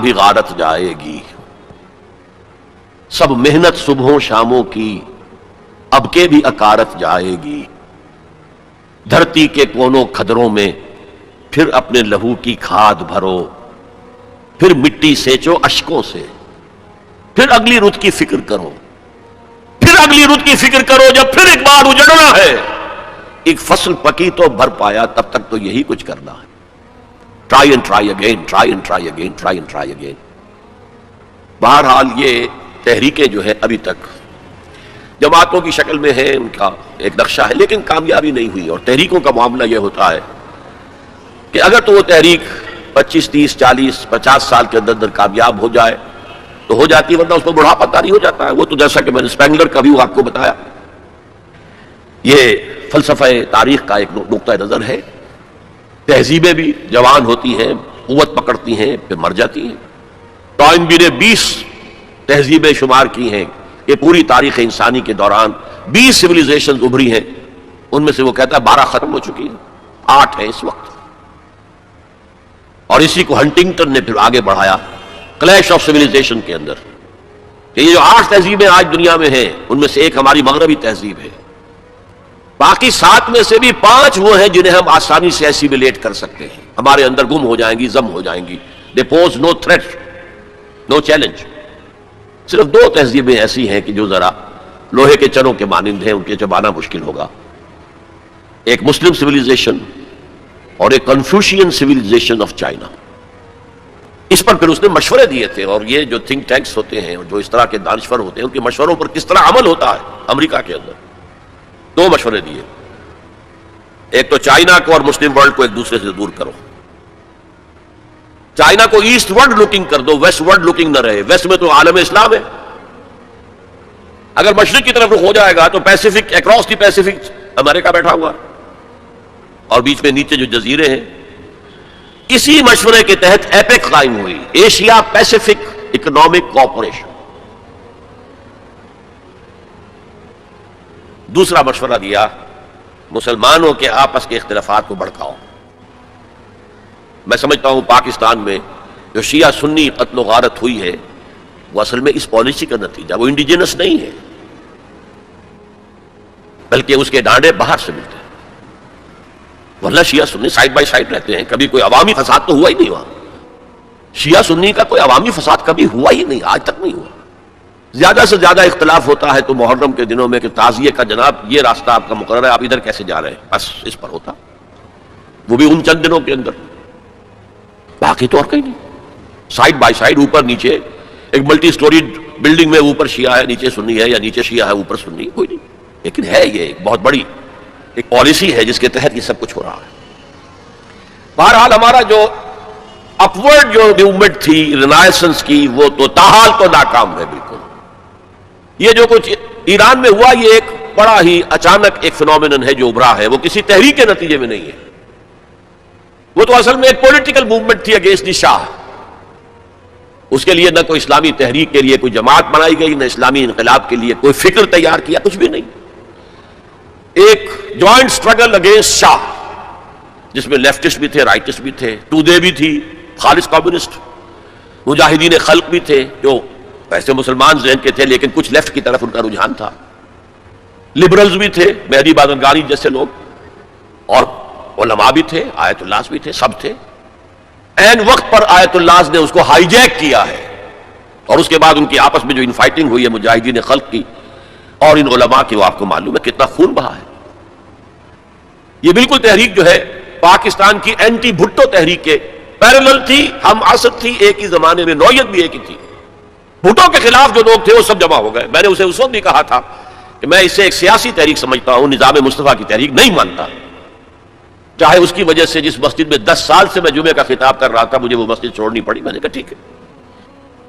بھی غارت جائے گی، سب محنت صبحوں شاموں کی اب کے بھی اکارت جائے گی، دھرتی کے کونوں کھدروں میں پھر اپنے لہو کی کھاد بھرو، پھر مٹی سینچو اشکوں سے، پھر اگلی رت کی فکر کرو، پھر اگلی رت کی فکر کرو، جب پھر ایک بار اجڑنا ہے، ایک فصل پکی تو بھر پایا، تب تک تو یہی کچھ کرنا ہے۔ Try and try again, try and try again, try and try again. بہرحال یہ تحریکیں جو ہے ابھی تک جماعتوں کی شکل میں ہے، ان کا ایک نقشہ ہے، لیکن کامیابی نہیں ہوئی۔ اور تحریکوں کا معاملہ یہ ہوتا ہے کہ اگر تو وہ تحریک 25 30 40 50 سال کے اندر کامیاب ہو جائے تو ہو جاتی، ورنہ اس پر بڑھاپا طاری ہو جاتا ہے۔ وہ تو جیسا کہ میں نے اسپینگلر کا بھی آپ کو بتایا، یہ فلسفہ تاریخ کا ایک نقطہ نظر ہے۔ تہذیبیں بھی جوان ہوتی ہیں، قوت پکڑتی ہیں، پھر مر جاتی ہیں۔ ٹوائنبی نے 20 تہذیبیں شمار کی ہیں کہ پوری تاریخ انسانی کے دوران 20 سویلائزیشنز ابھری ہیں، ان میں سے وہ کہتا ہے 12 ختم ہو چکی ہیں، 8 ہیں اس وقت۔ اور اسی کو ہنٹنگٹن نے پھر آگے بڑھایا کلیش آف سویلائزیشن کے اندر، کہ یہ جو 8 تہذیبیں آج دنیا میں ہیں، ان میں سے ایک ہماری مغربی تہذیب ہے، باقی 7 میں سے بھی 5 وہ ہیں جنہیں ہم آسانی سے ایسیمیلیٹ کر سکتے ہیں، ہمارے اندر گم ہو جائیں گی، ضم ہو جائیں گی۔ They pose no threat, no challenge. صرف 2 تہذیبیں ایسی ہیں کہ جو ذرا لوہے کے چنوں کے مانند ہیں، ان کے چبانا مشکل ہوگا، ایک مسلم سویلائزیشن اور ایک کنفیوشین سویلائزیشن آف چائنا۔ اس پر پھر اس نے مشورے دیے تھے، اور یہ جو تھنک ٹینکس ہوتے ہیں اور جو اس طرح کے دانشور ہوتے ہیں، ان کے مشوروں پر کس طرح عمل ہوتا ہے امریکہ کے اندر، 2 مشورے دیے۔ ایک تو چائنا کو اور مسلم ورلڈ کو ایک دوسرے سے دور کرو، چائنا کو ایسٹ ورڈ لوکنگ کر دو، ویسٹ ورڈ لوکنگ نہ رہے۔ ویسٹ میں تو عالم اسلام ہے، اگر مشرق کی طرف رخ ہو جائے گا تو پیسیفک، اکراس دی پیسیفک امریکہ بیٹھا ہوا، اور بیچ میں نیچے جو جزیرے ہیں۔ اسی مشورے کے تحت ایپیک قائم ہوئی، ایشیا پیسیفک اکنامک کوآپریشن۔ دوسرا مشورہ دیا، مسلمانوں کے آپس کے اختلافات کو بھڑکاؤ۔ میں سمجھتا ہوں پاکستان میں جو شیعہ سنی قتل و غارت ہوئی ہے، وہ اصل میں اس پالیسی کا نتیجہ، وہ انڈیجنس نہیں ہے، بلکہ اس کے ڈانڈے باہر سے ملتے ہیں۔ ورنہ شیعہ سنی سائڈ بائی سائڈ رہتے ہیں، کبھی کوئی عوامی فساد تو ہوا ہی نہیں وہاں۔ شیعہ سنی کا کوئی عوامی فساد کبھی ہوا ہی نہیں، آج تک نہیں ہوا۔ زیادہ سے زیادہ اختلاف ہوتا ہے تو محرم کے دنوں میں کہ تعزیے کا جناب یہ راستہ آپ کا مقرر ہے، آپ ادھر کیسے جا رہے ہیں، بس اس پر ہوتا، وہ بھی ان چند دنوں کے اندر، باقی تو اور کہیں نہیں۔ سائڈ بائی سائڈ، اوپر نیچے، ایک ملٹی سٹوری بلڈنگ میں اوپر شیعہ ہے نیچے سنی ہے، یا نیچے شیعہ ہے اوپر سنی، کوئی نہیں۔ لیکن ہے یہ ایک بہت بڑی ایک پالیسی ہے جس کے تحت یہ سب کچھ ہو رہا ہے۔ بہرحال ہمارا جو اپورڈ جو موومنٹ تھی رینائسنس کی، وہ تو تاحال تو ناکام ہے بالکل۔ یہ جو کچھ ایران میں ہوا، یہ ایک بڑا ہی اچانک ایک فینومینن ہے جو ابھرا ہے، وہ کسی تحریک کے نتیجے میں نہیں ہے، وہ تو اصل میں ایک پولیٹیکل موومنٹ تھی اگینسٹ دی شاہ۔ اس کے لیے نہ کوئی اسلامی تحریک کے لیے کوئی جماعت بنائی گئی، نہ اسلامی انقلاب کے لیے کوئی فکر تیار کیا، کچھ بھی نہیں۔ ایک جوائنٹ سٹرگل اگینسٹ شاہ، جس میں لیفٹسٹ بھی تھے، رائٹسٹ بھی تھے، تودے بھی تھی، خالص کمیونسٹ، مجاہدین خلق بھی تھے جو ویسے مسلمان ذہن کے تھے لیکن کچھ لیفٹ کی طرف ان کا رجحان تھا، لبرلز بھی تھے، مہدی بادرگانی جیسے لوگ، اور علماء بھی تھے، آیت اللہ بھی تھے، سب تھے۔ این وقت پر آیت اللہ نے اس کو ہائی جیک کیا ہے، اور اس کے بعد ان کی آپس میں جو ان فائٹنگ ہوئی ہے مجاہدین خلق کی اور ان علماء کی، وہ آپ کو معلوم ہے کتنا خون بہا ہے۔ یہ بالکل تحریک جو ہے پاکستان کی اینٹی بھٹو تحریک کے پیرلل تھی، ہم عصر تھی، ایک ہی زمانے میں، نوعیت بھی ایک ہی تھی۔ بھٹو کے خلاف جو لوگ تھے وہ سب جمع ہو گئے۔ میں نے اسے اس وقت بھی کہا تھا کہ میں اسے ایک سیاسی تحریک سمجھتا ہوں، نظام مصطفیٰ کی تحریک نہیں مانتا، چاہے اس کی وجہ سے جس مسجد میں 10 سال سے میں جمعے کا خطاب کر رہا تھا مجھے وہ مسجد چھوڑنی پڑی، میں نے کہا ٹھیک ہے،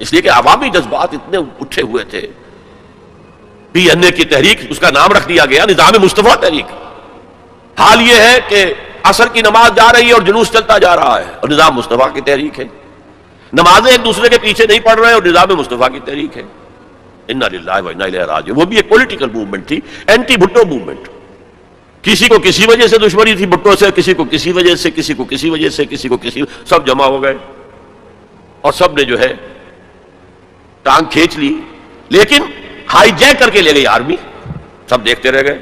اس لیے کہ عوامی جذبات اتنے اٹھے ہوئے تھے۔ پی این اے کی تحریک، اس کا نام رکھ دیا گیا نظام مصطفیٰ تحریک۔ حال یہ ہے کہ عصر کی نماز جا رہی ہے اور جلوس چلتا جا رہا ہے، اور نظام مصطفیٰ کی تحریک ہے۔ نمازیں ایک دوسرے کے پیچھے نہیں پڑھ رہے اور نظام مصطفیٰ کی تحریک ہے۔ انا للہ و انا الیہ راجعون۔ وہ بھی ایک پولیٹیکل موومنٹ تھی، اینٹی بھٹو موومنٹ۔ کسی کو کسی وجہ سے دشمنی تھی بھٹو سے، کسی کو کسی وجہ سے، کسی کو کسی وجہ سے، کسی کو کسی، سب جمع ہو گئے۔ اور سب نے جو ہے ٹانگ کھینچ لی، لیکن ہائی جیک کر کے لے گئی آرمی. سب دیکھتے رہ گئے.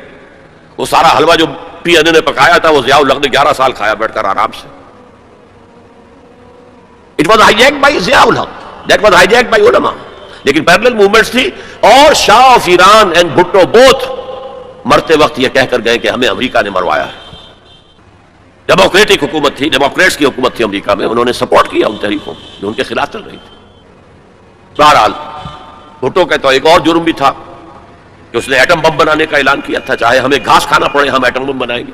وہ سارا حلوہ جو پی این اے نے پکایا تھا وہ ضیاء الحق نے 11 سال کھایا بیٹھ کر آرام سے. It was hijack by Zia ul-Haq, that was hijack by علماء. لیکن پیرلل موومنٹس تھی، اور شاہ of Iran and Bhutto both مرتے وقت یہ کہہ کر گئے کہ ہمیں امریکہ نے مروایا ہے. ڈیموکریٹک حکومت تھی، ڈیموکریٹس کی حکومت تھی امریکہ میں، انہوں نے سپورٹ کیا ان تحریکوں جو ان کے خلاف چل رہی تھی. بہرحال بھٹو کا تو ایک اور جرم بھی تھا کہ اس نے ایٹم بم بنانے کا اعلان کیا تھا، چاہے ہمیں گھاس کھانا پڑے ہم ایٹم بم بنائیں گے.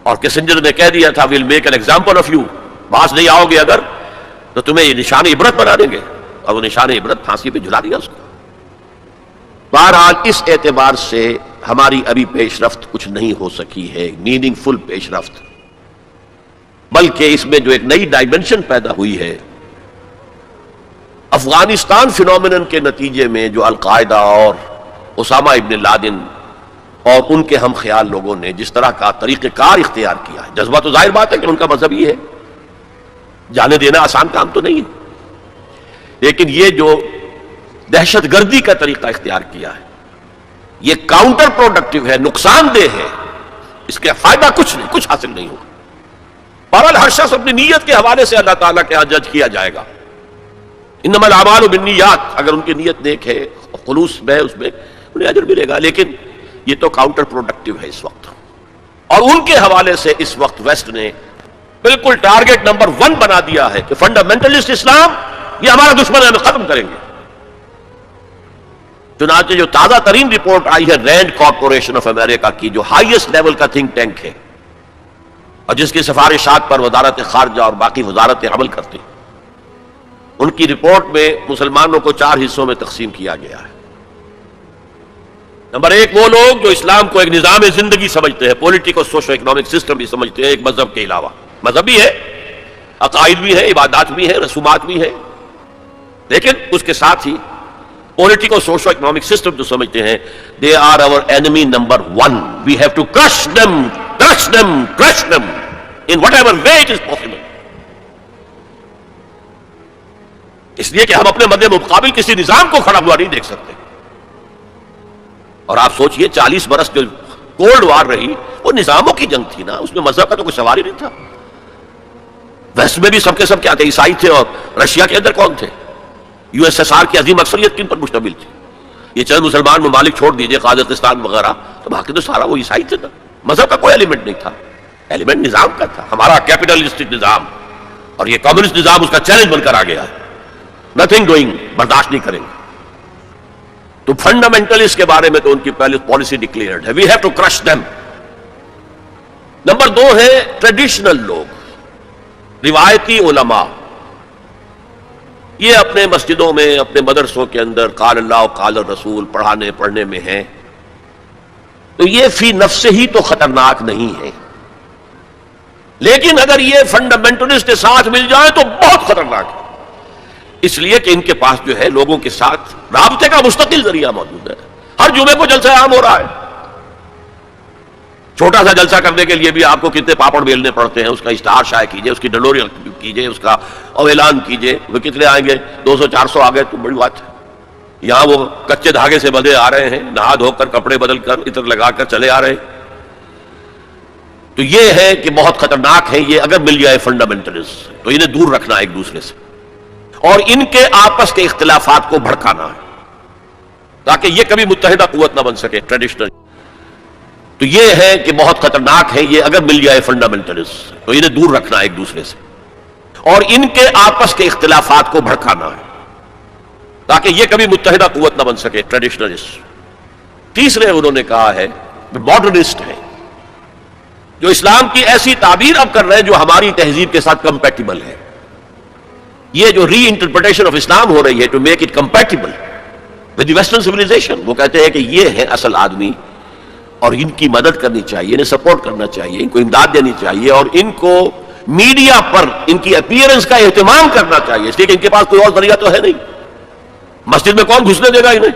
اور کسنجر نے کہہ دیا تھا we'll make an example of you, باز نہیں آؤ گے اگر تو تمہیں یہ نشان عبرت بنا دیں گے. اور وہ نشان عبرت پھانسی پہ جھلا دیا اس کو. بہرحال اس اعتبار سے ہماری ابھی پیش رفت کچھ نہیں ہو سکی ہے، میننگ فل پیش رفت، بلکہ اس میں جو ایک نئی ڈائمنشن پیدا ہوئی ہے افغانستان فینومینن کے نتیجے میں، جو القاعدہ اور اسامہ ابن لادن اور ان کے ہم خیال لوگوں نے جس طرح کا طریقہ کار اختیار کیا ہے. جذبہ تو ظاہر بات ہے کہ ان کا مذہب یہ ہے، جانے دینا آسان کام تو نہیں ہے، لیکن یہ جو دہشت گردی کا طریقہ اختیار کیا ہے یہ کاؤنٹر پروڈکٹیو ہے، نقصان دہ ہے. اس کا فائدہ کچھ نہیں، کچھ حاصل نہیں ہوگا. بہرحال ہر شخص اپنی نیت کے حوالے سے اللہ تعالیٰ کے ہاں جج کیا جائے گا. انما الاعمال بالنیات، اگر ان کی نیت نیک ہے، خلوص میں اس میں انہیں اجر ملے گا. لیکن یہ تو کاؤنٹر پروڈکٹیو ہے اس وقت. اور ان کے حوالے سے اس وقت ویسٹ نے بالکل ٹارگٹ نمبر 1 بنا دیا ہے کہ فنڈامنٹلسٹ اسلام یہ ہمارا دشمن ہے، ہمیں ختم کریں گے. چنانچہ جو تازہ ترین رپورٹ آئی ہے رینڈ کارپوریشن آف امریکہ کی، جو ہائیسٹ لیول کا تھنک ٹینک ہے اور جس کی سفارشات پر وزارت خارجہ اور باقی وزارتیں عمل کرتی، ان کی رپورٹ میں مسلمانوں کو 4 حصوں میں تقسیم کیا گیا ہے. نمبر 1 وہ لوگ جو اسلام کو ایک نظام زندگی سمجھتے ہیں، پولیٹیکل سوشو اکنامک سسٹم بھی سمجھتے ہیں ایک مذہب کے علاوہ. مذہب بھی ہے، عقائد بھی ہے، عبادات بھی ہے، رسومات بھی ہے، لیکن اس کے ساتھ ہی پولیٹیکل سوشو اکنامک سسٹم جو سمجھتے ہیں they are our enemy number 1. we have to crush them in whatever way it is possible. اس لیے کہ ہم اپنے مد مقابل کسی نظام کو کھڑا ہوا نہیں دیکھ سکتے. اور آپ سوچئے 40 برس جو کولڈ وار رہی وہ نظاموں کی جنگ تھی نا، اس میں مذہب کا تو کوئی سوال ہی نہیں تھا. ویسٹ میں بھی سب کے سب کیا تھے، عیسائی تھے. اور رشیا کے اندر کون تھے؟ یو ایس ایس آر کی عظیم اکثریت کن پر مشتمل تھی؟ یہ چند مسلمان ممالک چھوڑ دیجئے، قازقستان وغیرہ، تو باقی تو سارا وہ عیسائی تھے نا. مذہب کا کوئی ایلیمنٹ نہیں تھا، ایلیمنٹ نظام کا تھا. ہمارا کیپٹلسٹک نظام اور یہ کمیونسٹ نظام اس کا چیلنج بن کر آ گیا ہے. نتھنگ ڈوئنگ، برداشت نہیں کریں گے. تو فنڈامنٹلسٹ کے بارے میں تو ان کی پہلے پالیسی ڈکلیئرڈ ہے، we have to crush them. Number 2 ہے ٹریڈیشنل لوگ، روایتی علماء. یہ اپنے مسجدوں میں، اپنے مدرسوں کے اندر قال اللہ قال الرسول پڑھنے میں ہیں، تو یہ فی نفس ہی تو خطرناک نہیں ہے، لیکن اگر یہ فنڈامنٹلسٹ کے ساتھ مل جائے تو بہت خطرناک ہے. اس لیے کہ ان کے پاس جو ہے لوگوں کے ساتھ رابطے کا مستقل ذریعہ موجود ہے. ہر جمعے کو جلسہ عام ہو رہا ہے. چھوٹا سا جلسہ کرنے کے لیے بھی آپ کو کتنے پاپڑ بیلنے پڑتے ہیں، اس کا اشتہار شائع کیجئے، اس کی ڈلوری کیجئے، اس کا اعلان کیجئے. وہ کتنے آئیں گے؟ 200-400 آ گئے تو بڑی بات ہے. یہاں وہ کچے دھاگے سے بدے آ رہے ہیں، نہا دھو کر کپڑے بدل کر عطر لگا کر چلے آ رہے ہیں. تو یہ ہے کہ بہت خطرناک ہے. یہ اگر مل جائے فنڈامنٹلسٹ تو انہیں دور رکھنا ایک دوسرے سے، اور ان کے آپس کے اختلافات کو بھڑکانا ہے تاکہ یہ کبھی متحدہ قوت نہ بن سکے ٹریڈیشنل. تو یہ ہے کہ بہت خطرناک ہے. یہ اگر مل جائے فنڈامنٹلسٹ تو انہیں دور رکھنا ایک دوسرے سے، اور ان کے آپس کے اختلافات کو بھڑکانا ہے تاکہ یہ کبھی متحدہ قوت نہ بن سکے ٹریڈیشنلسٹ. تیسرے انہوں نے کہا ہے ماڈرنسٹ ہیں، جو اسلام کی ایسی تعبیر اب کر رہے ہیں جو ہماری تہذیب کے ساتھ کمپیٹیبل ہے. یہ جو ری انٹرپریٹیشن آف اسلام ہو رہی ہے to make it compatible with the western civilization, وہ کہتے ہیں کہ یہ ہے اصل آدمی اور ان کی مدد کرنی چاہیے، انہیں سپورٹ کرنا چاہیے، ان کو امداد دینی چاہیے، اور ان کو میڈیا پر ان کی اپیئرنس کا اہتمام کرنا چاہیے. اس لیے کہ ان کے پاس کوئی اور ذریعہ تو ہے نہیں. مسجد میں کون گھسنے دے گا انہیں؟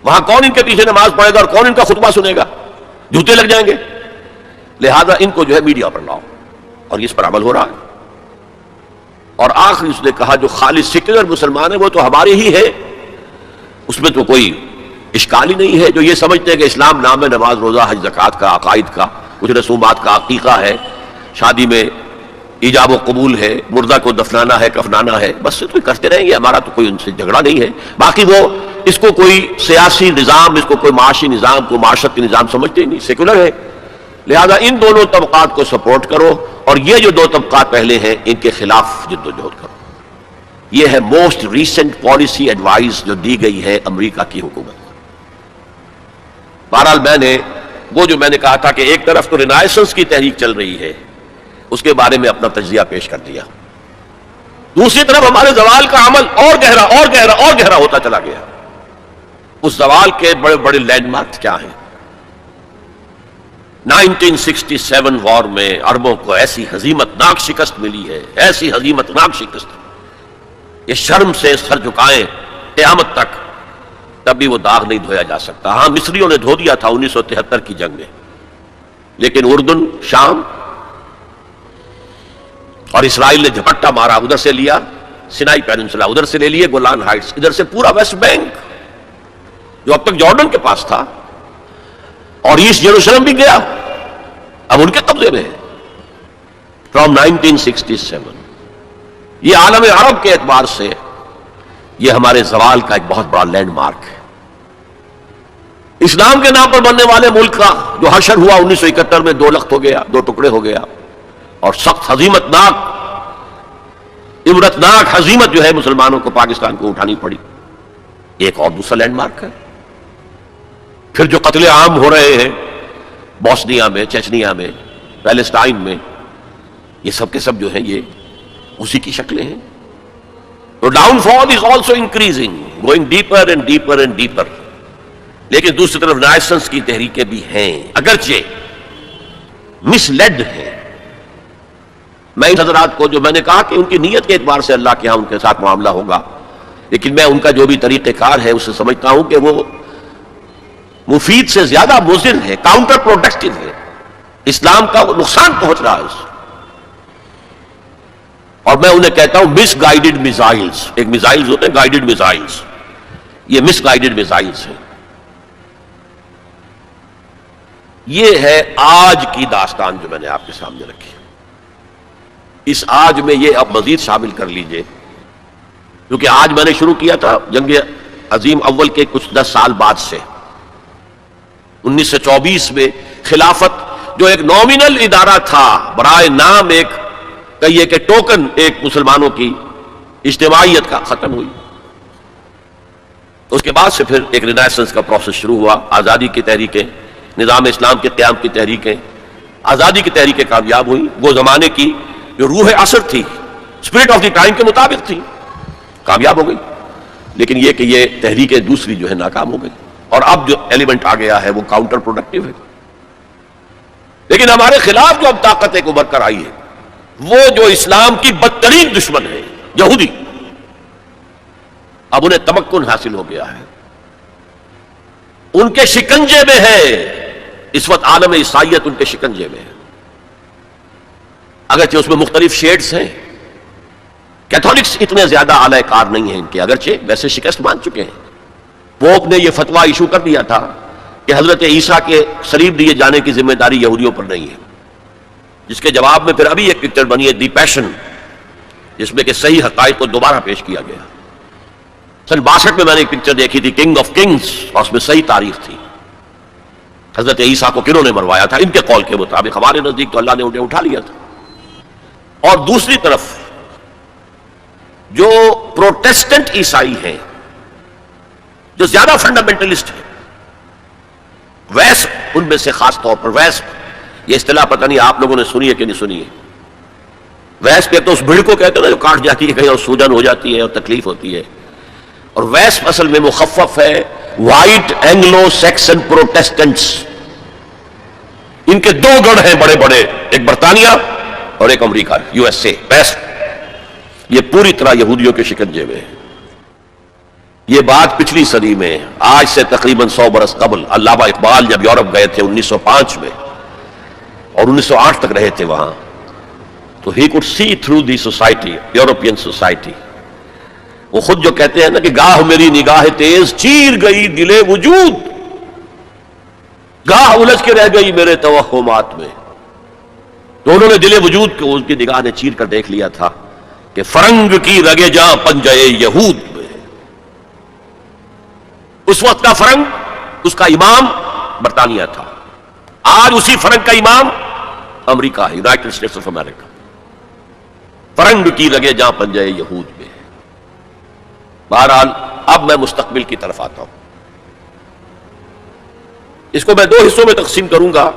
وہاں کون ان کے پیچھے نماز پڑھے گا اور کون ان کا خطبہ سنے گا؟ جوتے لگ جائیں گے. لہذا ان کو جو ہے میڈیا پر لاؤ، اور اس پر عمل ہو رہا ہے. اور آخری اس نے کہا جو خالص سیکولر مسلمان ہے وہ تو ہمارے ہی ہے، اس میں تو کوئی اشکال ہی نہیں ہے، جو یہ سمجھتے ہیں کہ اسلام نام ہے نماز روزہ حج زکوٰۃ کا، عقائد کا، کچھ رسومات کا، عقیقہ ہے، شادی میں ایجاب و قبول ہے، مردہ کو دفنانا ہے، کفنانا ہے، بس تو کرتے رہیں گے، ہمارا تو کوئی ان سے جھگڑا نہیں ہے۔ باقی وہ اس کو کوئی سیاسی نظام، اس کو کوئی معاشی نظام، کوئی معاشرتی نظام سمجھتے ہی نہیں، سیکولر ہے۔ لہذا ان دونوں طبقات کو سپورٹ کرو، اور یہ جو دو طبقات پہلے ہیں ان کے خلاف جد و جہد کرو۔ یہ ہے موسٹ ریسنٹ پالیسی ایڈوائز جو دی گئی ہے امریکہ کی حکومت کو۔ بہرحال میں نے کہا تھا کہ ایک طرف تو رینائسنس کی تحریک چل رہی ہے، اس کے بارے میں اپنا تجزیہ پیش کر دیا، دوسری طرف ہمارے زوال کا عمل اور گہرا اور گہرا اور گہرا ہوتا چلا گیا۔ اس زوال کے بڑے بڑے لینڈ مارک کیا ہیں؟ 1967 وار میں عربوں کو ایسی ہزیمت ناک شکست ملی ہے، ایسی ہزیمت ناک شکست، یہ شرم سے سر جھکائیں قیامت تک، تب بھی وہ داغ نہیں دھویا جا سکتا۔ ہاں مصریوں نے دھو دیا تھا 1973 کی جنگ میں، لیکن اردن، شام اور اسرائیل نے جھپٹا مارا، ادھر سے لیا سینائی پیننسلا، ادھر سے لے لیے گولان ہائٹس، ادھر سے پورا ویسٹ بینک جو اب تک جارڈن کے پاس تھا، اور ایسٹ یروشلم بھی گیا، اب ان کے قبضے میں ہے فرام 1967۔ یہ عالم عرب کے اعتبار سے یہ ہمارے زوال کا ایک بہت بڑا لینڈ مارک ہے۔ اسلام کے نام پر بننے والے ملک کا جو حشر ہوا 1971 میں، 2 لخت ہو گیا، 2 ٹکڑے ہو گیا، اور سخت ہزیمت ناک، عبرتناک ہزیمت جو ہے مسلمانوں کو پاکستان کو اٹھانی پڑی، ایک اور دوسرا لینڈ مارک ہے۔ پھر جو قتل عام ہو رہے ہیں بوسنیا میں، چچنیا میں، پیلسٹائن میں، یہ سب کے سب جو ہیں یہ اسی کی شکلیں ہیں۔ تو down fall is also increasing, going deeper and deeper and deeper. لیکن دوسری طرف رینائسنس کی تحریکیں بھی ہیں، اگرچہ مس لیڈ ہیں۔ میں ان حضرات کو جو میں نے کہا کہ ان کی نیت کے اعتبار سے اللہ کے ہاں ان کے ساتھ معاملہ ہوگا، لیکن میں ان کا جو بھی طریقہ کار ہے اسے سمجھتا ہوں کہ وہ مفید سے زیادہ مضر ہے، کاؤنٹر پروڈکٹیو ہے، اسلام کا وہ نقصان پہنچ رہا ہے اس سے۔ اور میں انہیں کہتا ہوں مس گائیڈڈ میزائلز، ایک میزائلز ہوتے ہیں گائیڈڈ میزائلز، یہ مس گائیڈڈ میزائلز ہیں۔ یہ ہے آج کی داستان جو میں نے آپ کے سامنے رکھی۔ اس آج میں یہ اب مزید شامل کر لیجئے، کیونکہ آج میں نے شروع کیا تھا جنگ عظیم اول کے کچھ 10 سال بعد سے، 1924 میں خلافت جو ایک نومینل ادارہ تھا، برائے نام ایک کہیے کہ ٹوکن ایک مسلمانوں کی اجتماعیت کا، ختم ہوئی۔ اس کے بعد سے پھر ایک رینائسنس کا پروسیس شروع ہوا، آزادی کی تحریکیں، نظام اسلام کے قیام کی تحریکیں، آزادی کی تحریکیں کامیاب ہوئی، وہ زمانے کی جو روح عصر تھی، اسپرٹ آف دی ٹائم کے مطابق تھی، کامیاب ہو گئی۔ لیکن یہ کہ یہ تحریکیں دوسری جو ہے ناکام ہو گئی، اور اب جو ایلیمنٹ آ گیا ہے وہ کاؤنٹر پروڈکٹیو ہے۔ لیکن ہمارے خلاف جو اب طاقت ایک ابھر کر آئی ہے، وہ جو اسلام کی بدترین دشمن ہے، یہودی، اب انہیں تمکن حاصل ہو گیا ہے، ان کے شکنجے میں ہے اس وقت، عالم عیسائیت ان کے شکنجے میں ہے۔ اگرچہ اس میں مختلف شیڈز ہیں، کیتھولکس اتنے زیادہ اعلی کار نہیں ہیں ان کے، اگرچہ ویسے شکست مان چکے ہیں۔ پوپ نے یہ فتویٰ ایشو کر دیا تھا کہ حضرت عیسیٰ کے صلیب دیے جانے کی ذمہ داری یہودیوں پر نہیں ہے، جس کے جواب میں پھر ابھی ایک پکچر بنی ہے دی پیشن، جس میں کہ صحیح حقائق کو دوبارہ پیش کیا گیا۔ سن 62 میں نے ایک پکچر دیکھی تھی کنگ آف کنگز، اور اس میں صحیح تاریخ تھی، حضرت عیسیٰ کو کنہوں نے مروایا تھا، ان کے قول کے مطابق، ہمارے نزدیک تو اللہ نے انہیں اٹھا لیا تھا۔ اور دوسری طرف جو پروٹیسٹنٹ عیسائی ہیں، جو زیادہ فنڈامنٹلسٹ ہیں، ویسپ، ان میں سے خاص طور پر ویسپ، یہ اصطلاح پتہ نہیں آپ لوگوں نے سنی ہے کہ نہیں سنی ہے۔ ویسپ ایک تو اس بھیڑ کو کہتے ہیں نا جو کاٹ جاتی ہے کہیں اور سوجن ہو جاتی ہے اور تکلیف ہوتی ہے، اور ویسپ اصل میں مخفف ہے وائٹ اینگلو سیکسن پروٹیسٹنٹس۔ ان کے 2 گڑھ ہیں بڑے بڑے، ایک برطانیہ اور ایک امریکہ، USA، ویسپ۔ یہ پوری طرح یہودیوں کے شکنجے میں ہے۔ یہ بات پچھلی صدی میں، آج سے تقریباً 100 برس قبل، علامہ اقبال جب یورپ گئے تھے 1905 میں، اور 1908 تک رہے تھے وہاں، تو تو he could see through the society, European society. وہ خود جو کہتے ہیں نا کہ گاہ میری نگاہ تیز چیر گئی دل وجود، گاہ الجھ کے رہ گئی میرے توہمات میں. تو انہوں نے دل وجود کو ان کی نگاہ نے چیر کر دیکھ لیا تھا کہ فرنگ کی رگے جاں پنجے یہود میں. اس وقت کا فرنگ، اس کا امام برطانیہ تھا، آج اسی فرنگ کا امام امریکہ ہے، یونائٹڈ اسٹیٹس آف امریکہ. فرنگ کی رگے جاں پنجے یہود میں. بہرحال اب میں مستقبل کی طرف آتا ہوں. اس کو میں دو حصوں میں تقسیم کروں گا،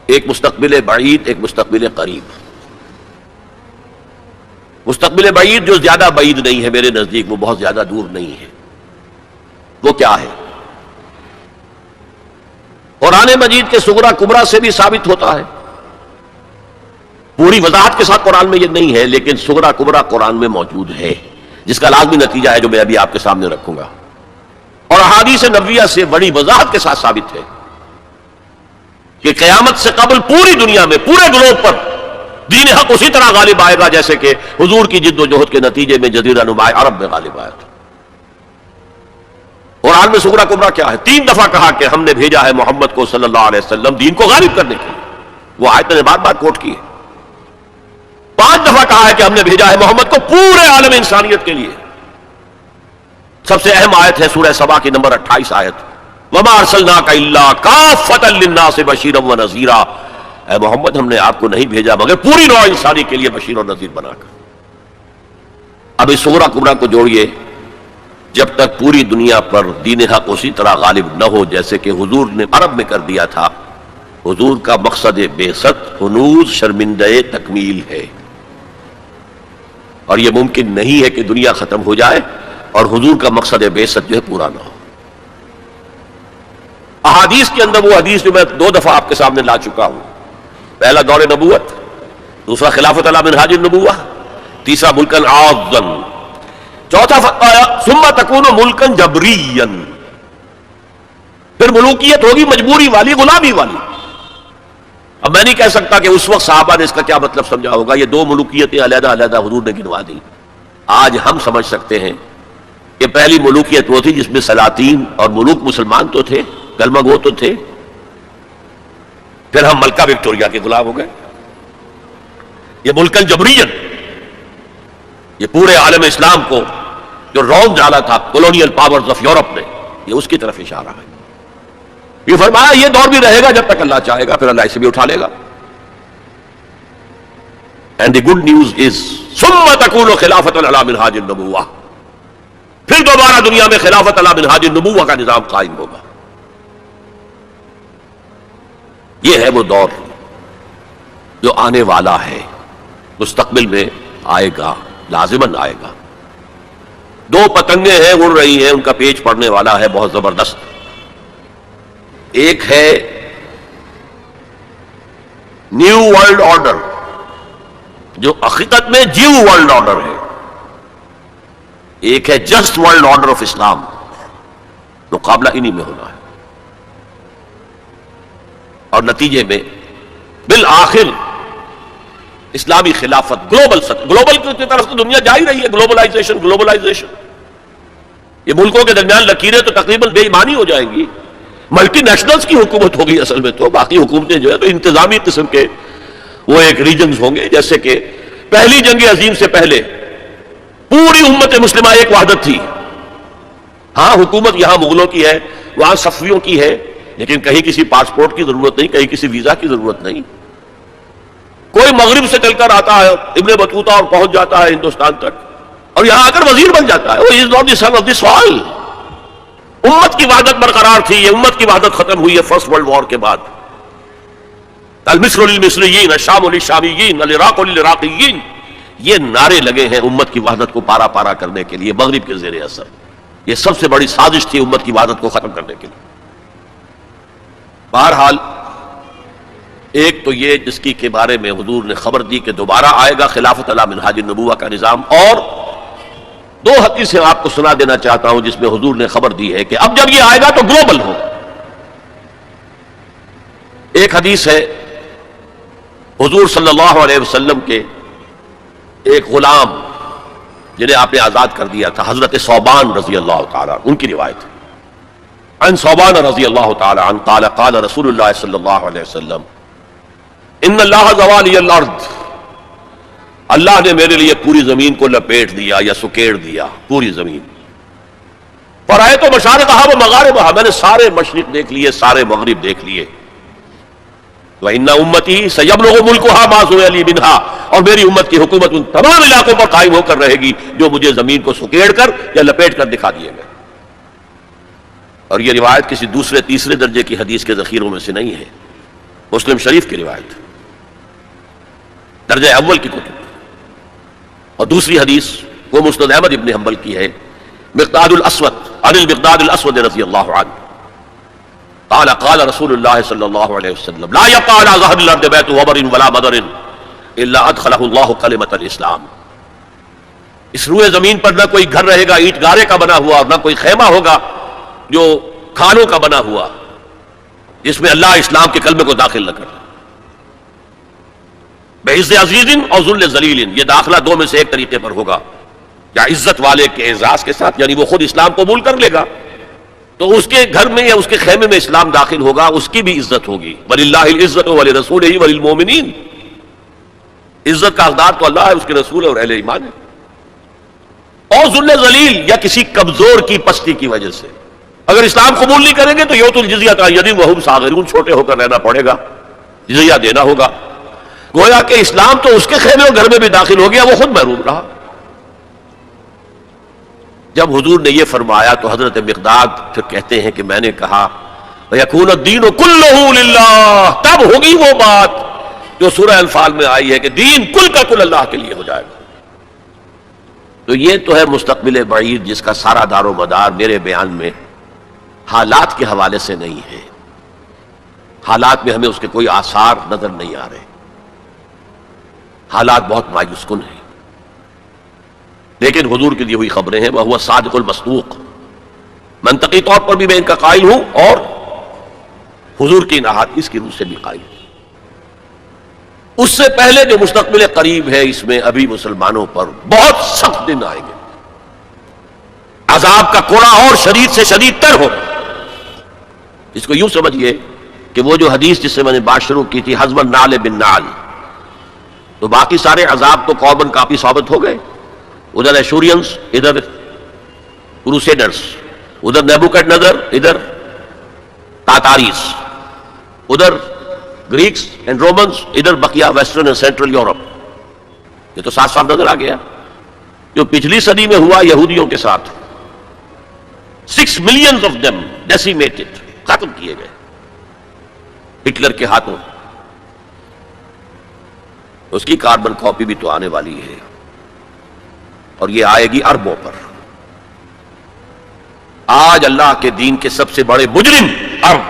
ایک مستقبل بعید، ایک مستقبل قریب. مستقبل بعید جو زیادہ بعید نہیں ہے میرے نزدیک، وہ بہت زیادہ دور نہیں ہے. وہ کیا ہے؟ قرآن مجید کے صغرا کبرا سے بھی ثابت ہوتا ہے. پوری وضاحت کے ساتھ قرآن میں یہ نہیں ہے، لیکن صغرا کبرا قرآن میں موجود ہے، جس کا لازمی نتیجہ ہے جو میں ابھی آپ کے سامنے رکھوں گا. اور احادیث نبویہ سے بڑی وضاحت کے ساتھ ثابت ہے کہ قیامت سے قبل پوری دنیا میں، پورے گلوب پر دین حق اسی طرح غالب آئے گا جیسے کہ حضور کی جد و جہد کے نتیجے میں جزیرہ نما عرب میں غالب آیا تھا. قرآن میں صغرا کبرا کیا ہے؟ 3 دفعہ کہا کہ ہم نے بھیجا ہے محمد کو صلی اللہ علیہ وسلم دین کو غالب کرنے کے لیے. وہ آیت نے بار بار کوٹ کی ہے. 5 دفعہ کہا ہے کہ ہم نے بھیجا ہے محمد کو پورے عالم انسانیت کے لیے. سب سے اہم آیت ہے سورہ سبا کی نمبر 28 آیت، وَمَا أَرْسَلْنَاكَ إِلَّا كَافَّةً لِلنَّاسِ بَشِيرًا وَنَذِيرًا. اے محمد ہم نے آپ کو نہیں بھیجا مگر پوری نوع انسانی کے لیے بشیر اور نذیر بنا کر. اب اس صغرا کبرا کو جوڑیے، جب تک پوری دنیا پر دین حق اسی طرح غالب نہ ہو جیسے کہ حضور نے عرب میں کر دیا تھا. حضور کا مقصد بعثت ہنوز شرمندہ تکمیل ہے، اور یہ ممکن نہیں ہے کہ دنیا ختم ہو جائے اور حضور کا مقصد بعثت جو ہے پورا نہ ہو. احادیث کے اندر وہ حدیث جو میں 2 دفعہ آپ کے سامنے لا چکا ہوں، پہلا دور نبوت، دوسرا خلافت علی منہاج النبوہ، تیسرا ملکن عاضن، چوتھا ثم تکون ملکن جبریا. پھر ملوکیت ہوگی مجبوری والی، غلامی والی. اب میں نہیں کہہ سکتا کہ اس وقت صحابہ نے اس کا کیا مطلب سمجھا ہوگا. یہ 2 ملوکیتیں علیحدہ علیحدہ حضور نے گنوا دی. آج ہم سمجھ سکتے ہیں کہ پہلی ملوکیت وہ تھی جس میں سلاطین اور ملوک مسلمان تو تھے، کلمہ گو تو تھے. پھر ہم ملکہ وکٹوریہ کے غلام ہو گئے. یہ ملکن جبرین، یہ پورے عالم اسلام کو جو رون ڈالا تھا کولونیل پاورز آف یورپ نے، یہ اس کی طرف اشارہ ہے. یہ فرمایا یہ دور بھی رہے گا جب تک اللہ چاہے گا، پھر اللہ اسے بھی اٹھا لے گا. And the good news is ثم تکون خلافت علی منہاج النبوہ. پھر دوبارہ دنیا میں خلافت علی منہاج النبوہ کا نظام قائم ہوگا. یہ ہے وہ دور جو آنے والا ہے، مستقبل میں آئے گا، لازماً آئے گا. 2 پتنگیں ہیں اڑ رہی ہیں، ان کا پیچ پڑنے والا ہے بہت زبردست. ایک ہے نیو ورلڈ آرڈر جو حقیقت میں جیو ورلڈ آرڈر ہے. ایک ہے جسٹ ورلڈ آرڈر آف اسلام. مقابلہ انہی میں ہونا ہے، اور نتیجے میں بالآخر اسلامی خلافت گلوبل کی طرف تو دنیا جا ہی رہی ہے. گلوبلائزیشن. یہ ملکوں کے درمیان لکیریں تو تقریباً بے ایمانی ہو جائیں گی. ملٹی نیشنلز کی حکومت ہوگی اصل میں. تو باقی حکومتیں جو ہے تو انتظامی قسم کے وہ ایک ریجنز ہوں گے. جیسے کہ پہلی جنگ عظیم سے پہلے پوری امت مسلمہ ایک وحدت تھی. ہاں حکومت یہاں مغلوں کی ہے، وہاں صفویوں کی ہے، لیکن کہیں کسی پاسپورٹ کی ضرورت نہیں، کہیں کسی ویزا کی ضرورت نہیں. کوئی مغرب سے چل کر آتا ہے ابن بطوطہ اور پہنچ جاتا ہے ہندوستان تک، اور یہاں آ کر وزیر بن جاتا ہے. وہ is not the son of the soil. امت کی وحدت برقرار تھی. یہ امت کی وحدت ختم ہوئی ہے فرسٹ ورلڈ وار کے بعد. المصر للمصریین، الشام للشامیین، العراق للعراقیین، یہ نعرے لگے ہیں امت کی وحدت کو پارا پارا کرنے کے لیے مغرب کے زیر اثر. یہ سب سے بڑی سازش تھی امت کی وحدت کو ختم کرنے کے لیے. بہرحال ایک تو یہ جس کی کے بارے میں حضور نے خبر دی کہ دوبارہ آئے گا خلافت علی منہاج النبوہ کا نظام. اور 2 حدیثیں آپ کو سنا دینا چاہتا ہوں جس میں حضور نے خبر دی ہے کہ اب جب یہ آئے گا تو گلوبل ہوگا. ایک حدیث ہے حضور صلی اللہ علیہ وسلم کے ایک غلام جنہیں آپ نے آزاد کر دیا تھا، حضرت ثوبان رضی اللہ تعالی ان کی روایت ہے، عن ثوبان رضی اللہ تعالی عنہ قال قال رسول اللہ صلی اللہ علیہ وسلم ان اللہ زوالی الارض، اللہ نے میرے لیے پوری زمین کو لپیٹ دیا یا سکیڑ دیا، پوری زمین. فرائے تو مشارقہا و مغاربہا، میں نے سارے مشرق دیکھ لیے، سارے مغرب دیکھ لیے. وَإِنَّ أُمَّتِي سَيَبْلُغُ مُلْكُهَا مَا سُوِيَ لِي مِنْهَا، اور میری امت کی حکومت ان تمام علاقوں پر قائم ہو کر رہے گی جو مجھے زمین کو سکیڑ کر یا لپیٹ کر دکھا دیے گئے. اور یہ روایت کسی دوسرے تیسرے درجے کی حدیث کے ذخیروں میں سے نہیں ہے، مسلم شریف کی روایت، درجہ اول کی کتب. اور دوسری حدیث وہ مسند احمد ابن حنبل کی ہے، مقداد الاسود عن المقداد الاسود رضی اللہ عنہ قال قال رسول اللہ صلی اللہ علیہ وسلم لا يبقى على ظهر الارض بيت وبر ولا مدر الا ادخله الله كلمة الاسلام. اس روئے زمین پر نہ کوئی گھر رہے گا اینٹ گارے کا بنا ہوا، اور نہ کوئی خیمہ ہوگا جو کھانوں کا بنا ہوا، جس میں اللہ اسلام کے کلمے کو داخل نہ کرے. بعز عزیز اور ذل ذلیل، یہ داخلہ دو میں سے ایک طریقے پر ہوگا، یا عزت والے کے اعزاز کے ساتھ، یعنی وہ خود اسلام قبول کر لے گا تو اس کے گھر میں یا اس کے خیمے میں اسلام داخل ہوگا، اس کی بھی عزت ہوگی. وَلِلَّهِ الْعِزَّةُ وَلِرَسُولِهِ وَلِلْمُؤْمِنِينَ، عزت کا حقدار تو اللہ ہے، اس کے رسول ہے اور اہل ایمان ہے. اور ذل ذلیل، یا کسی کمزور کی پستی کی وجہ سے، اگر اسلام قبول نہیں کریں گے تو یؤتوا الجزیۃ عن یدٍ وَهُمْ صاغرون، چھوٹے ہو کر رہنا پڑے گا، جزیہ دینا ہوگا. گویا کہ اسلام تو اس کے خیمے اور گھر میں بھی داخل ہو گیا، وہ خود محروم رہا. جب حضور نے یہ فرمایا تو حضرت مقداد پھر کہتے ہیں کہ میں نے کہا وَيَكُونَ الدِّينُ كُلُّهُ لِلَّهِ، تب ہوگی وہ بات جو سورہ انفال میں آئی ہے کہ دین کل کا کل اللہ کے لیے ہو جائے گا. تو یہ تو ہے مستقبل بعید جس کا سارا دار و مدار میرے بیان میں حالات کے حوالے سے نہیں ہے. حالات میں ہمیں اس کے کوئی آثار نظر نہیں آ رہے، حالات بہت مایوس کن ہیں. لیکن حضور کی دی ہوئی خبریں ہیں، وہ صادق المصدوق، منطقی طور پر بھی میں ان کا قائل ہوں اور حضور کی ان احادیث کی روح سے بھی قائل ہوں. اس سے پہلے جو مستقبل قریب ہے، اس میں ابھی مسلمانوں پر بہت سخت دن آئیں گے، عذاب کا کوڑا اور شدید سے شدید تر ہوگا. اس کو یوں سمجھیے کہ وہ جو حدیث جس سے میں نے بات شروع کی تھی، حزب النعل بالنعل، تو باقی سارے عذاب تو قومن کافی ثابت ہو گئے. ادھر ایشورینس، ادھر کروسیڈرز، ادھر نیبوکڈ نظر، ادھر تاتاریز، ادھر گریکس اینڈ رومنز، ادھر بقیہ ویسٹرن اینڈ سینٹرل یورپ. یہ تو صاف صاف نظر آ گیا جو پچھلی صدی میں ہوا یہودیوں کے ساتھ. 6 million of them decimated، ختم کیے گئے ہٹلر کے ہاتھوں. اس کی کاربن کاپی بھی تو آنے والی ہے، اور یہ آئے گی اربوں پر. آج اللہ کے دین کے سب سے بڑے مجرم عرب.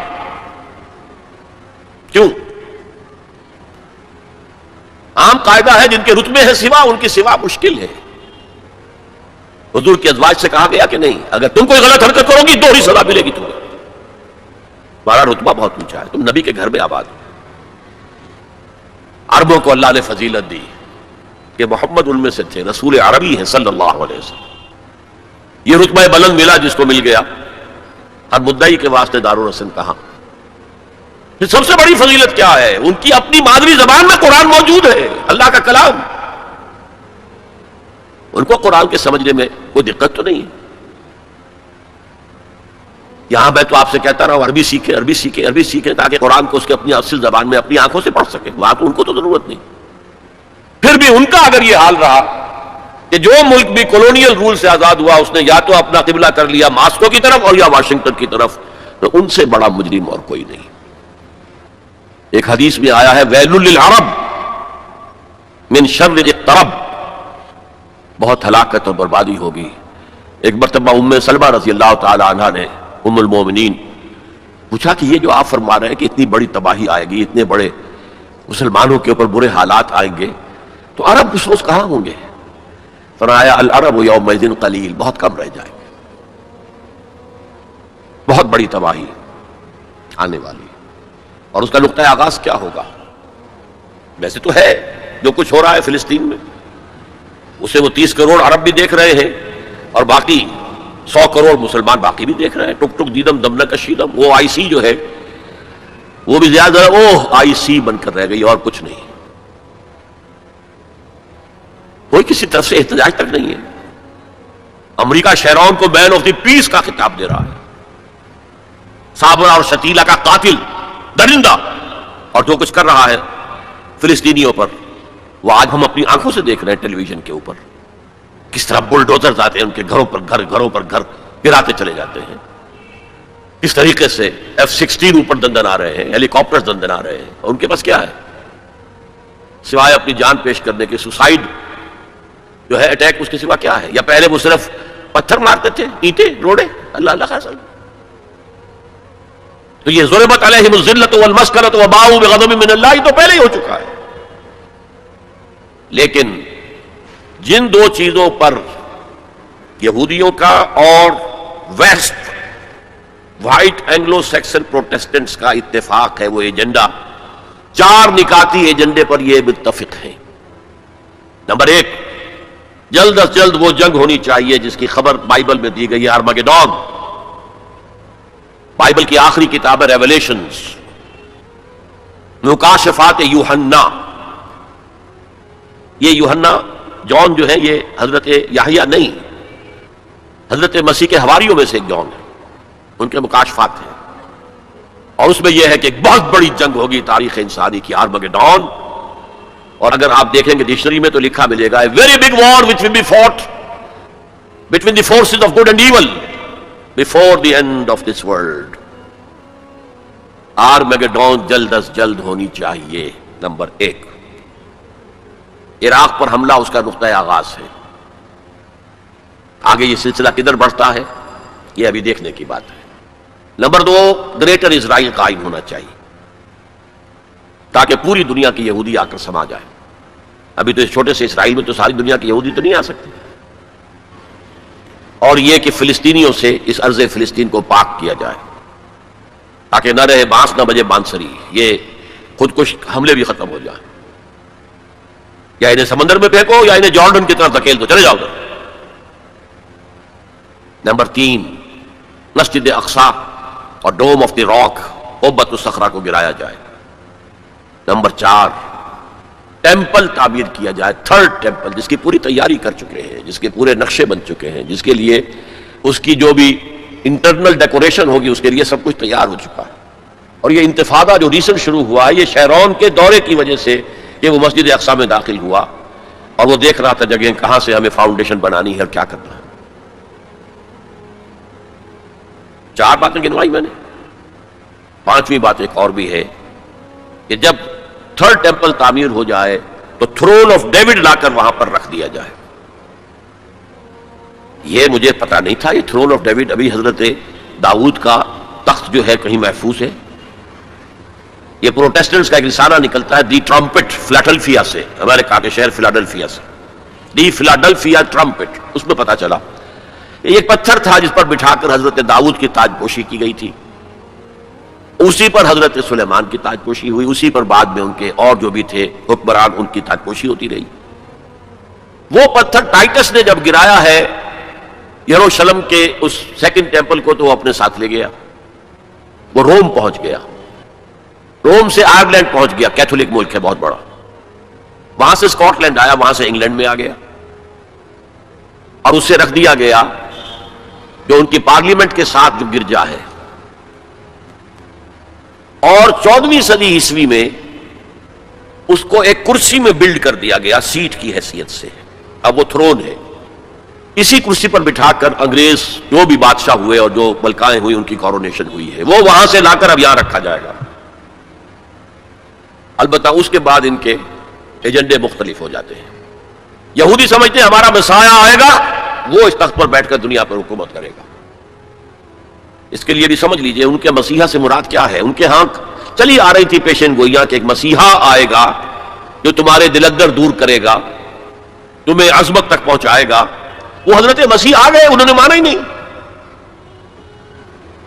کیوں؟ عام قاعدہ ہے جن کے رتبے ہیں سوا، ان کی سوا مشکل ہے. حضور کی ازواج سے کہا گیا کہ نہیں، اگر تم کوئی غلط حرکت کرو گی دوہری سزا ملے گی تمہیں. تمہارا رتبہ بہت اونچا ہے، تم نبی کے گھر میں آباد ہو. عربوں کو اللہ نے فضیلت دی کہ محمد ان میں سے تھے، رسول عربی ہیں صلی اللہ علیہ وسلم. یہ رتبہ بلند ملا جس کو مل گیا. ہر مدعی کے واسطے دار الرسم کہا. پھر سب سے بڑی فضیلت کیا ہے؟ ان کی اپنی مادری زبان میں قرآن موجود ہے، اللہ کا کلام. ان کو قرآن کے سمجھنے میں کوئی دقت تو نہیں ہے. یہاں میں تو آپ سے کہتا رہا ہوں عربی سیکھیں، عربی سیکھیں، عربی سیکھیں، تاکہ قرآن کو اس کے اپنی اصل زبان میں اپنی آنکھوں سے پڑھ سکیں. وہاں تو ان کو تو ضرورت نہیں. پھر بھی ان کا اگر یہ حال رہا کہ جو ملک بھی کولونیل رول سے آزاد ہوا اس نے یا تو اپنا قبلہ کر لیا ماسکو کی طرف اور یا واشنگٹن کی طرف، تو ان سے بڑا مجرم اور کوئی نہیں. ایک حدیث میں آیا ہے ویل للعرب من شر اقترب، بہت ہلاکت اور بربادی ہوگی. ایک مرتبہ ام سلمہ رضی اللہ تعالی عنہا نے ام المومنین پوچھا کہ یہ جو آپ فرما رہے ہیں کہ اتنی بڑی تباہی آئے گی، اتنے بڑے مسلمانوں کے اوپر برے حالات آئیں گے، تو عرب اس روز کہاں ہوں گے؟ فرمایا العرب یومئذ قلیل، بہت کم رہ جائیں گے. بہت بڑی تباہی آنے والی. اور اس کا نقطہ آغاز کیا ہوگا؟ ویسے تو ہے جو کچھ ہو رہا ہے فلسطین میں، اسے وہ 30 کروڑ عرب بھی دیکھ رہے ہیں اور باقی 100 کروڑ مسلمان باقی بھی دیکھ رہے ہیں. ٹک ٹک دیدم دم نہ کشیدم. وہ آئی سی جو ہے وہ بھی زیادہ آئی سی بن کر رہ گئی اور کچھ نہیں. کوئی کسی طرف سے احتجاج تک نہیں ہے. امریکہ شیرون کو مین آف دی پیس کا خطاب دے رہا ہے. صابرہ اور شتیلہ کا قاتل درندہ اور جو کچھ کر رہا ہے فلسطینیوں پر وہ آج ہم اپنی آنکھوں سے دیکھ رہے ہیں ٹیلی ویژن کے اوپر. کس طرح بلڈوزرز آتے ہیں ان کے گھروں پر گھر گراتے چلے جاتے ہیں. کس طریقے سے F-16 اوپر دندن آ رہے ہیں, ہیلی کاپٹر دندن آ رہے ہیں. اور ان کے پاس کیا ہے سوائے اپنی جان پیش کرنے کے؟ سوسائڈ جو ہے اٹیک, اس کے سوا کیا ہے؟ یا پہلے وہ صرف پتھر مارتے تھے, اینٹیں روڑے, اللہ اللہ خاصا. تو یہ ضربت علیہم الذلۃ والمسکنۃ وباؤوا بغضب من اللہ تو پہلے ہی ہو چکا ہے. لیکن جن دو چیزوں پر یہودیوں کا اور West white Anglo Saxon Protestants کا اتفاق ہے, وہ ایجنڈا, 4 نکاتی ایجنڈے پر یہ متفق ہیں. نمبر 1, جلد از جلد وہ جنگ ہونی چاہیے جس کی خبر بائبل میں دی گئی ہے, ارمگیڈون. بائبل کی آخری کتاب ہے ریویلیشنز, مکاشفات یوحنا. یہ یوحنا جون جو ہے یہ حضرت یحییٰ نہیں, حضرت مسیح کے حواریوں میں سے ایک جون ہے, ان کے مکاشفات ہیں. اور اس میں یہ ہے کہ ایک بہت بڑی جنگ ہوگی تاریخ انسانی کی, ارمگیڈون. اور اگر آپ دیکھیں گے ڈکشنری میں تو لکھا ملے گا, a very big war which will be fought between the forces of good and evil before the end of this world. ارمگیڈون جلد از جلد ہونی چاہیے. نمبر 1, عراق پر حملہ اس کا نقطۂ آغاز ہے. آگے یہ سلسلہ کدھر بڑھتا ہے یہ ابھی دیکھنے کی بات ہے. نمبر 2, گریٹر اسرائیل قائم ہونا چاہیے تاکہ پوری دنیا کی یہودی آ کر سما جائے. ابھی تو اس چھوٹے سے اسرائیل میں تو ساری دنیا کی یہودی تو نہیں آ سکتی. اور یہ کہ فلسطینیوں سے اس ارض فلسطین کو پاک کیا جائے تاکہ نہ رہے بانس نہ بجے بانسری. یہ خودکش حملے بھی ختم ہو جائیں. یا انہیں سمندر میں پھینکو یا انہیں جارڈن کی طرف دھکیل دو, چلے جاؤ ادھر. نمبر 3, مسجد اقصی اور ڈوم آف دی راک قبۃ الصخرہ کو گرایا جائے. نمبر 4, ٹیمپل تعمیر کیا جائے, 3rd ٹیمپل, جس کی پوری تیاری کر چکے ہیں, جس کے پورے نقشے بن چکے ہیں, جس کے لیے اس کی جو بھی انٹرنل ڈیکوریشن ہوگی اس کے لیے سب کچھ تیار ہو چکا ہے. اور یہ انتفاضہ جو ریسنٹ شروع ہوا ہے یہ شیرون کے دورے کی وجہ سے کہ وہ مسجد اقصی میں داخل ہوا اور وہ دیکھ رہا تھا جگہ کہاں سے ہمیں فاؤنڈیشن بنانی ہے اور کیا کرنا ہے. 4 باتیں گنوائی میں نے. 5ویں بات ایک اور بھی ہے کہ جب 3rd ٹیمپل تعمیر ہو جائے تو تھرون آف ڈیوڈ لا کر وہاں پر رکھ دیا جائے. یہ مجھے پتا نہیں تھا, یہ تھرون آف ڈیوڈ ابھی حضرت داؤد کا تخت جو ہے کہیں محفوظ ہے. یہ پروٹیسٹنٹس کا ایک رسالہ نکلتا ہے دی ٹرمپٹ, فلاڈلفیا سے, امریکہ کے شہر فلاڈلفیا سے, دی فلاڈلفیا ٹرمپٹ. اس میں پتا چلا یہ ایک پتھر تھا جس پر بٹھا کر حضرت داؤد کی تاج پوشی کی گئی تھی, اسی پر حضرت سلیمان کی تاج پوشی ہوئی, اسی پر بعد میں ان کے اور جو بھی تھے حکمران ان کی تاج پوشی ہوتی رہی. وہ پتھر ٹائٹس نے جب گرایا ہے یروشلم کے اس 2nd ٹیمپل کو تو وہ اپنے ساتھ لے گیا. وہ روم پہنچ گیا, روم سے آئرلینڈ پہنچ گیا, کیتھولک ملک ہے بہت بڑا, وہاں سے اسکاٹ لینڈ آیا, وہاں سے انگلینڈ میں آ گیا اور اسے رکھ دیا گیا جو ان کی پارلیمنٹ کے ساتھ جو گرجا ہے. اور 14ویں صدی عیسوی میں اس کو ایک کرسی میں بلڈ کر دیا گیا سیٹ کی حیثیت سے. اب وہ تھرون ہے, اسی کرسی پر بٹھا کر انگریز جو بھی بادشاہ ہوئے اور جو ملکائیں ہوئی ان کی کورونیشن ہوئی ہے, وہ وہاں سے لا کر اب یہاں رکھا جائے گا. البتہ اس کے بعد ان کے ایجنڈے مختلف ہو جاتے ہیں. یہودی سمجھتے ہیں ہمارا مسیح آئے گا, وہ اس تخت پر بیٹھ کر دنیا پر حکومت کرے گا. اس کے لیے بھی سمجھ لیجئے ان کے مسیحا سے مراد کیا ہے. ان کے ہاں چلی آ رہی تھی پیشن گوئیاں کہ ایک مسیحا آئے گا جو تمہارے دلدر دور کرے گا, تمہیں عظمت تک پہنچائے گا. وہ حضرت مسیح آ گئے, انہوں نے مانا ہی نہیں.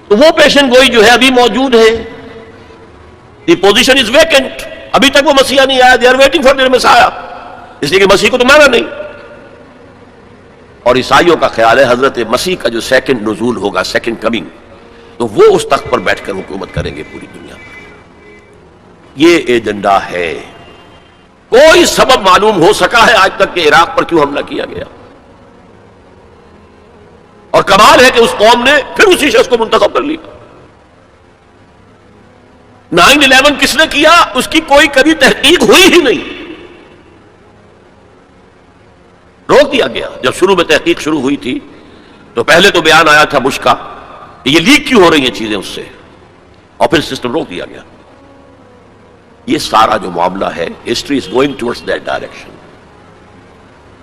تو وہ پیشن گوئی جو ہے ابھی موجود ہے. دی پوزیشن از ویکنٹ, ابھی تک وہ مسیحا نہیں آیا. They are waiting for their مسیحا, اس لیے کہ مسیح کو تو مانا نہیں. اور عیسائیوں کا خیال ہے حضرت مسیح کا جو سیکنڈ نزول ہوگا، سیکنڈ کمنگ، تو وہ اس تخت پر بیٹھ کر حکومت کریں گے پوری دنیا پر۔ یہ ایجنڈا ہے۔ کوئی سبب معلوم ہو سکا ہے آج تک کہ عراق پر کیوں حملہ کیا گیا؟ اور کمال ہے کہ اس قوم نے پھر اسی شخص کو منتخب کر لیا۔ 9/11 کس نے کیا اس کی کوئی کبھی تحقیق ہوئی ہی نہیں، روک دیا گیا۔ جب شروع میں تحقیق شروع ہوئی تھی تو پہلے تو بیان آیا تھا بش کا کہ یہ لیک کیوں ہو رہی ہیں چیزیں اس سے، اور پھر سسٹم روک دیا گیا۔ یہ سارا جو معاملہ ہے history is going towards that direction.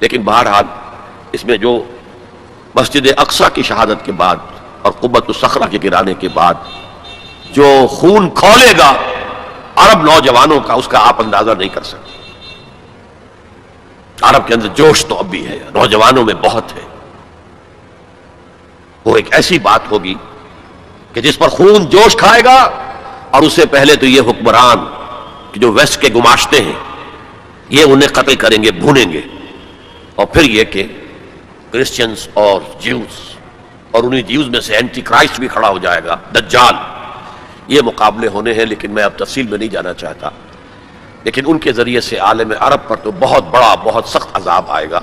لیکن بہرحال اس میں جو مسجد اقصی کی شہادت کے بعد اور قبۃ الصخرہ کے گرانے کے بعد جو خون کھولے گا عرب نوجوانوں کا، اس کا آپ اندازہ نہیں کر سکتے۔ عرب کے اندر جوش تو اب بھی ہے، نوجوانوں میں بہت ہے۔ وہ ایک ایسی بات ہوگی کہ جس پر خون جوش کھائے گا، اور اس سے پہلے تو یہ حکمران جو ویسٹ کے گماشتے ہیں یہ انہیں قتل کریں گے، بھونیں گے، اور پھر یہ کہ کرسچنز اور جیوز، اور انہیں جیوز میں سے اینٹی کرائسٹ بھی کھڑا ہو جائے گا، دجال۔ یہ مقابلے ہونے ہیں، لیکن میں اب تفصیل میں نہیں جانا چاہتا۔ لیکن ان کے ذریعے سے عالم عرب پر تو بہت بڑا، بہت سخت عذاب آئے گا۔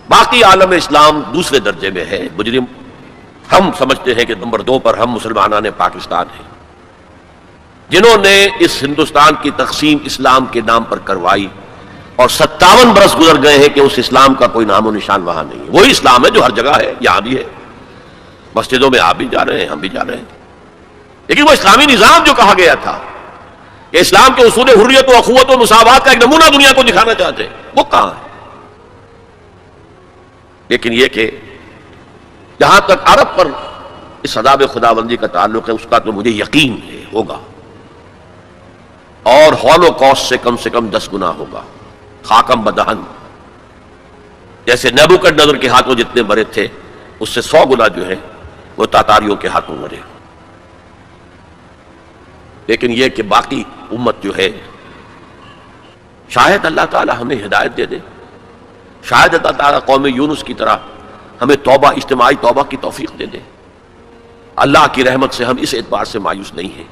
باقی عالم اسلام دوسرے درجے میں ہے، مجرم۔ ہم سمجھتے ہیں کہ نمبر 2 پر ہم مسلمانان پاکستان ہیں، جنہوں نے اس ہندوستان کی تقسیم اسلام کے نام پر کروائی، اور 57 برس گزر گئے ہیں کہ اس اسلام کا کوئی نام و نشان وہاں نہیں ہے۔ وہی اسلام ہے جو ہر جگہ ہے، یہاں بھی ہے، مسجدوں میں آپ بھی جا رہے ہیں، ہم بھی جا رہے ہیں۔ لیکن وہ اسلامی نظام جو کہا گیا تھا کہ اسلام کے اصول حریت و اخوت و مساوات کا ایک نمونہ دنیا کو دکھانا چاہتے ہیں، وہ کہاں ہے؟ لیکن یہ کہ جہاں تک عرب پر اس عذاب خداوندی کا تعلق ہے، اس کا تو مجھے یقین ہے ہوگا، اور ہولوکاسٹ سے کم 10 گنا ہوگا۔ خاکم بدہن، جیسے نیبوکڈنیزر کے ہاتھوں جتنے مرے تھے، اس سے 100 گنا جو ہے وہ تاتاریوں کے ہاتھوں مرے۔ لیکن یہ کہ باقی امت جو ہے، شاید اللہ تعالی ہمیں ہدایت دے دے، شاید اللہ تعالی قوم یونس کی طرح ہمیں توبہ، اجتماعی توبہ کی توفیق دے دے۔ اللہ کی رحمت سے ہم اس اعتبار سے مایوس نہیں ہیں